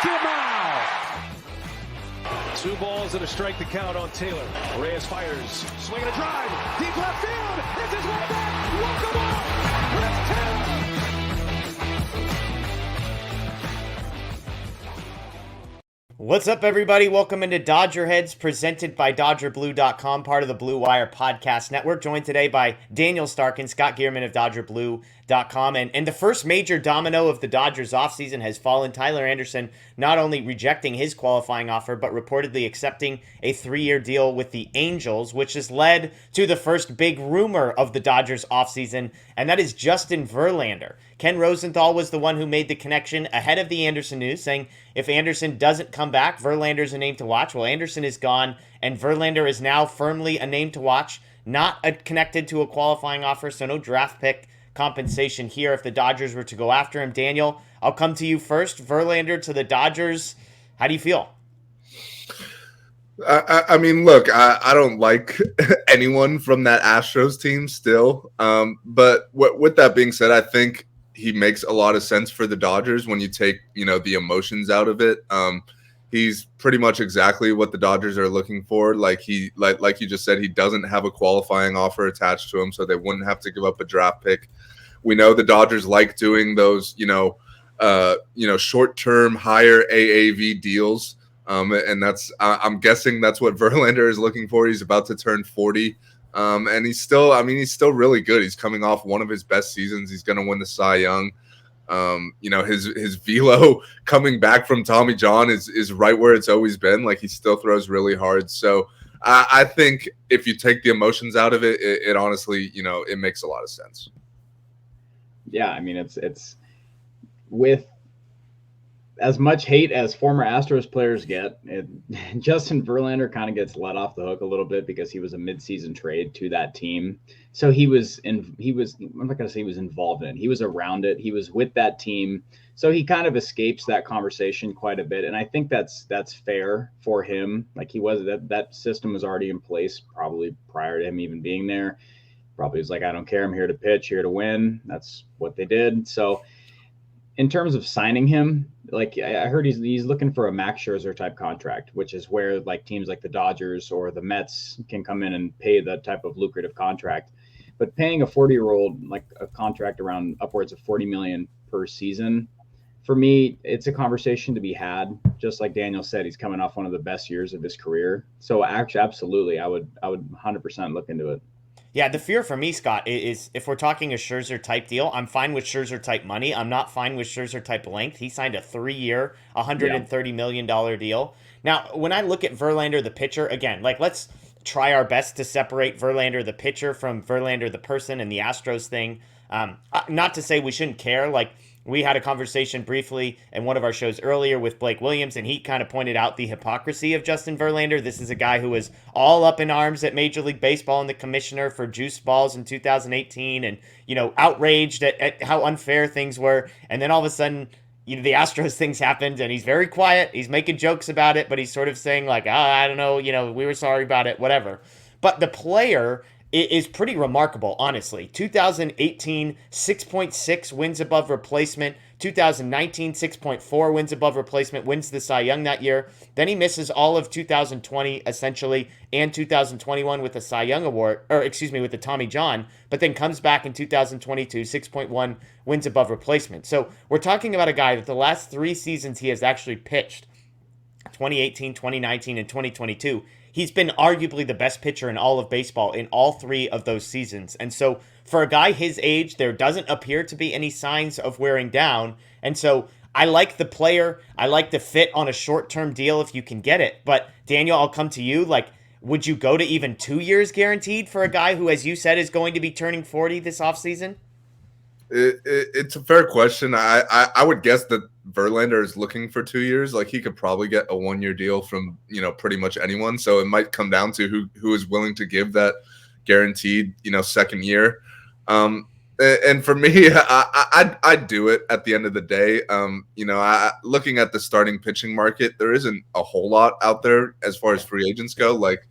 Two balls and a strike to count on Taylor. Reyes fires, swinging a drive, deep left field. This is way back. Walk him off. Let's Taylor. What's up, everybody? Welcome into DodgerHeads, presented by DodgerBlue.com, part of the Blue Wire Podcast Network. Joined today by Daniel Starkand, Scott Geirman of DodgerBlue.com. And the first major domino of the Dodgers offseason has fallen. Tyler Anderson not only rejecting his qualifying offer, but reportedly accepting a 3-year deal with the Angels, which has led to the first big rumor of the Dodgers offseason, and that is Justin Verlander. Ken Rosenthal was the one who made the connection ahead of the Anderson news, saying if Anderson doesn't come back, Verlander's a name to watch. Well, Anderson is gone, and Verlander is now firmly a name to watch, not connected to a qualifying offer, so no draft pick compensation here if the Dodgers were to go after him. Daniel, I'll come to you first. Verlander to the Dodgers, how do you feel? I mean, look, I don't like anyone from that Astros team still. But with that being said, I think he makes a lot of sense for the Dodgers when you take, the emotions out of it. He's pretty much exactly what the Dodgers are looking for. Like you just said, he doesn't have a qualifying offer attached to him, so they wouldn't have to give up a draft pick. We know the Dodgers like doing those, short-term, higher AAV deals. And I'm guessing that's what Verlander is looking for. He's about to turn 40. And he's still really good. He's coming off one of his best seasons. He's going to win the Cy Young. His velo coming back from Tommy John is right where it's always been. Like, he still throws really hard. So I think if you take the emotions out of it, it honestly, it makes a lot of sense. Yeah, I mean, it's with as much hate as former Astros players get, Justin Verlander kind of gets let off the hook a little bit because he was a midseason trade to that team. So I'm not going to say he was involved in it. He was around it. He was with that team. So he kind of escapes that conversation quite a bit. And I think that's fair for him. Like, that system was already in place probably prior to him even being there. Probably was like, I don't care. I'm here to pitch, here to win. That's what they did. So in terms of signing him, like, I heard he's looking for a Max Scherzer type contract, which is where like teams like the Dodgers or the Mets can come in and pay that type of lucrative contract. But paying a 40-year-old like a contract around upwards of $40 million per season, for me, it's a conversation to be had. Just like Daniel said, he's coming off one of the best years of his career. So actually, absolutely, I would 100% look into it. Yeah, the fear for me, Scott, is if we're talking a Scherzer-type deal, I'm fine with Scherzer-type money. I'm not fine with Scherzer-type length. He signed a 3-year, $130 million deal. Now, when I look at Verlander, the pitcher, again, like, let's try our best to separate Verlander, the pitcher, from Verlander, the person, and the Astros thing. Not to say we shouldn't care. Like, we had a conversation briefly in one of our shows earlier with Blake Williams, and he kind of pointed out the hypocrisy of Justin Verlander. This is a guy who was all up in arms at Major League Baseball and the commissioner for juice balls in 2018 and, outraged at how unfair things were. And then all of a sudden, the Astros things happened, and he's very quiet. He's making jokes about it, but he's sort of saying like, I don't know, we were sorry about it, whatever. But the player is pretty remarkable, honestly. 2018, 6.6 wins above replacement. 2019, 6.4 wins above replacement, wins the Cy Young that year. Then he misses all of 2020, essentially, and 2021 with the Cy Young award, with the Tommy John, but then comes back in 2022, 6.1 wins above replacement. So we're talking about a guy that the last 3 seasons he has actually pitched, 2018, 2019, and 2022, he's been arguably the best pitcher in all of baseball in all 3 of those seasons. And so for a guy his age, there doesn't appear to be any signs of wearing down. And so I like the player. I like the fit on a short-term deal if you can get it. But Daniel, I'll come to you. Like, would you go to even 2 years guaranteed for a guy who, as you said, is going to be turning 40 this offseason? It's a fair question. I would guess that Verlander is looking for 2 years. Like, he could probably get a 1-year deal from, pretty much anyone. So it might come down to who is willing to give that guaranteed, second year. And for me, I'd do it at the end of the day. Looking at the starting pitching market, there isn't a whole lot out there as far as free agents go. Like,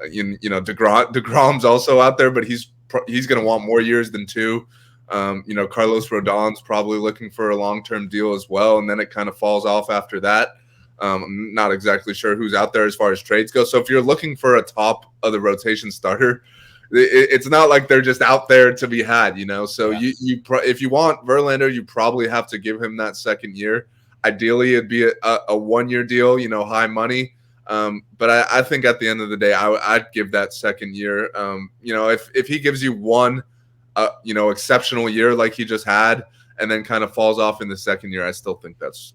DeGrom's also out there, but he's going to want more years than 2. Carlos Rodon's probably looking for a long-term deal as well, and then it kind of falls off after that. I'm not exactly sure who's out there as far as trades go. So if you're looking for a top of the rotation starter, it's not like they're just out there to be had, So if you want Verlander, you probably have to give him that second year. Ideally, it'd be a 1-year deal, high money. But I think at the end of the day, I'd give that second year. If he gives you one, exceptional year like he just had, and then kind of falls off in the second year, I still think that's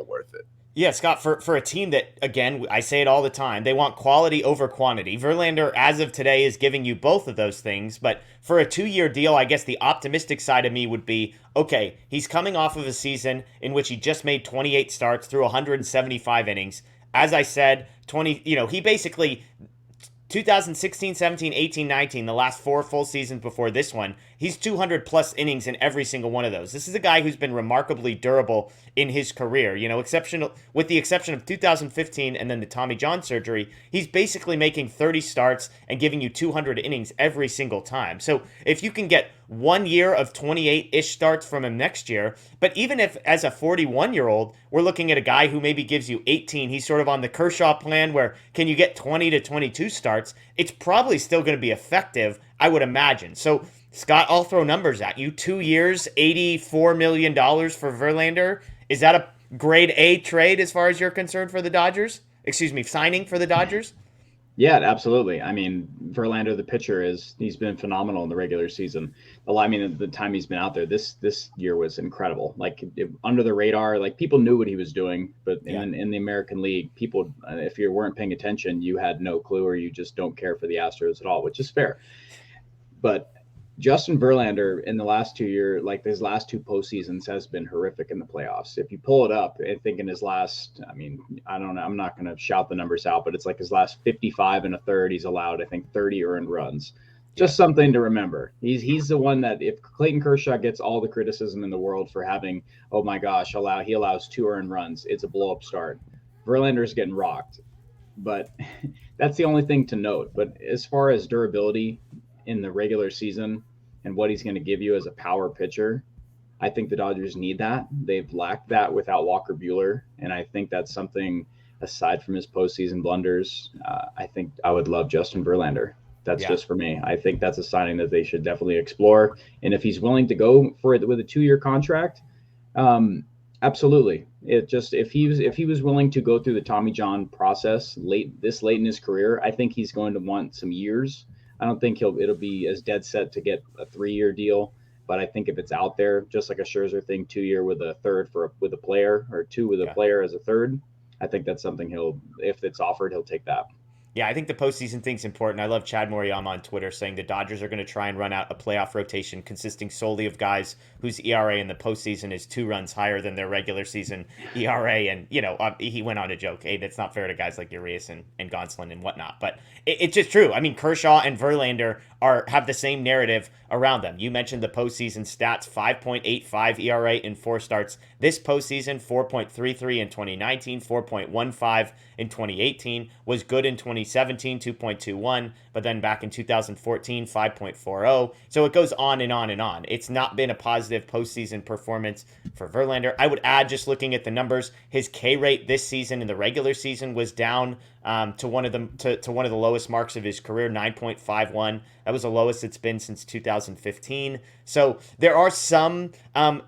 worth it. Yeah, Scott, for a team that, again, I say it all the time, they want quality over quantity. Verlander, as of today, is giving you both of those things. But for a 2-year deal, I guess the optimistic side of me would be, okay, he's coming off of a season in which he just made 28 starts through 175 innings. As I said, he basically 2016, 17, 18, 19, the last 4 full seasons before this one, he's 200 plus innings in every single one of those. This is a guy who's been remarkably durable in his career, exceptional with the exception of 2015 and then the Tommy John surgery. He's basically making 30 starts and giving you 200 innings every single time. So if you can get 1 year of 28-ish starts from him next year, but even if as a 41-year-old, we're looking at a guy who maybe gives you 18, he's sort of on the Kershaw plan where can you get 20 to 22 starts, it's probably still going to be effective, I would imagine. So Scott, I'll throw numbers at you. 2 years, $84 million for Verlander. Is that a grade A trade as far as you're concerned for the Dodgers? Signing for the Dodgers? Yeah, absolutely. I mean, Verlander, the pitcher, he's been phenomenal in the regular season. The time he's been out there, this year was incredible. Like under the radar, like people knew what he was doing, but in the American League, people, if you weren't paying attention, you had no clue, or you just don't care for the Astros at all, which is fair. But Justin Verlander in the last 2 years, like his last 2 postseasons, has been horrific in the playoffs. If you pull it up, I think in his last, I don't know, I'm not going to shout the numbers out, but it's like his last 55 and a third, he's allowed, I think, 30 earned runs. Just something to remember. He's the one that if Clayton Kershaw gets all the criticism in the world for having, oh my gosh, he allows 2 earned runs, it's a blow up start. Verlander's getting rocked, but that's the only thing to note. But as far as durability in the regular season and what he's going to give you as a power pitcher, I think the Dodgers need that. They've lacked that without Walker Buehler, and I think that's something aside from his postseason blunders. I think I would love Justin Verlander. That's just for me. I think that's a signing that they should definitely explore, and if he's willing to go for it with a 2-year contract, absolutely. If he was willing to go through the Tommy John process late in his career, I think he's going to want some years. I don't think it'll be as dead set to get a 3-year deal, but I think if it's out there, just like a Scherzer thing, 2-year with a third with a player, or 2 with a player as a third, I think that's something if it's offered, he'll take that. Yeah, I think the postseason thing's important. I love Chad Moriyama on Twitter saying the Dodgers are going to try and run out a playoff rotation consisting solely of guys whose ERA in the postseason is 2 runs higher than their regular season ERA. And, he went on to joke, hey, that's not fair to guys like Urias and Gonsolin and whatnot. But it's just true. I mean, Kershaw and Verlander have the same narrative around them. You mentioned the postseason stats, 5.85 ERA in 4 starts. This postseason, 4.33 in 2019, 4.15 in 2018, was good in 2017, 2.21, but then back in 2014, 5.40. So it goes on and on and on. It's not been a positive postseason performance for Verlander. I would add, just looking at the numbers, his K rate this season in the regular season was down to one of the lowest marks of his career, 9.51. That was the lowest it's been since 2015. So there are some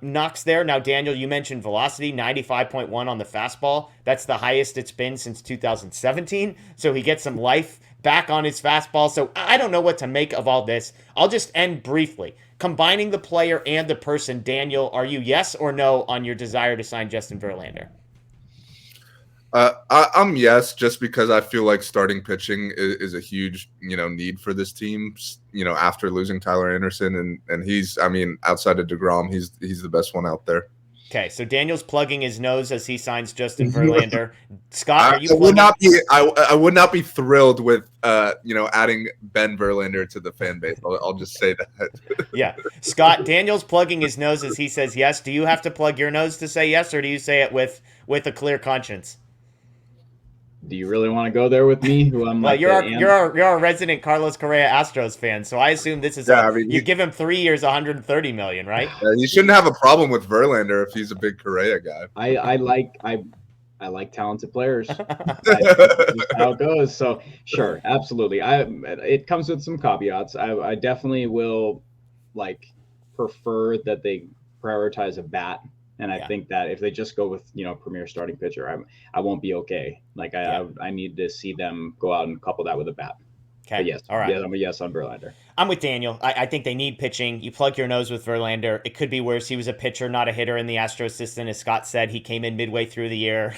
knocks there. Now, Daniel, you mentioned velocity, 95.1 on the fastball. That's the highest it's been since 2017. So he gets some life back on his fastball. So I don't know what to make of all this. I'll just end briefly. Combining the player and the person, Daniel, are you yes or no on your desire to sign Justin Verlander? I'm yes, just because I feel like starting pitching is a huge, need for this team, after losing Tyler Anderson. And he's, outside of DeGrom, he's the best one out there. Okay, so Daniel's plugging his nose as he signs Justin Verlander. Scott, are you I would not be thrilled with, adding Ben Verlander to the fan base. I'll just say that. Yeah. Scott, Daniel's plugging his nose as he says yes. Do you have to plug your nose to say yes, or do you say it with a clear conscience? Do you really want to go there with me? Who I'm Well, like, you're a resident Carlos Correa Astros fan, so I assume this is you give him 3 years, 130 million, right? You shouldn't have a problem with Verlander if he's a big Correa guy. I like talented players. That's how it goes. So sure, absolutely. It comes with some caveats. I definitely will like prefer that they prioritize a bat. And I think that if they just go with, premier starting pitcher, I won't be okay. Like I need to see them go out and couple that with a bat. Okay. But yes. All right. Yes, I'm a yes on Verlander. I'm with Daniel. I think they need pitching. You plug your nose with Verlander. It could be worse. He was a pitcher, not a hitter in the Astros system. As Scott said, he came in midway through the year.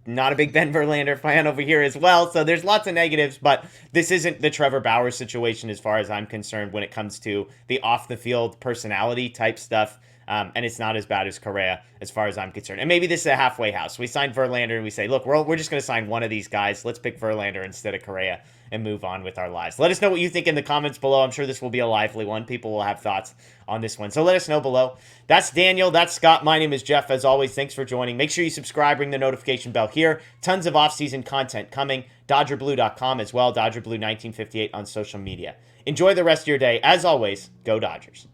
Not a big Ben Verlander fan over here as well. So there's lots of negatives, but this isn't the Trevor Bauer situation as far as I'm concerned when it comes to the off the field personality type stuff. And it's not as bad as Correa as far as I'm concerned. And maybe this is a halfway house. We signed Verlander and we say, look, we're just going to sign one of these guys. Let's pick Verlander instead of Correa and move on with our lives. Let us know what you think in the comments below. I'm sure this will be a lively one. People will have thoughts on this one. So let us know below. That's Daniel. That's Scott. My name is Jeff. As always, thanks for joining. Make sure you subscribe, ring the notification bell here. Tons of off-season content coming. DodgerBlue.com as well. DodgerBlue1958 on social media. Enjoy the rest of your day. As always, go Dodgers.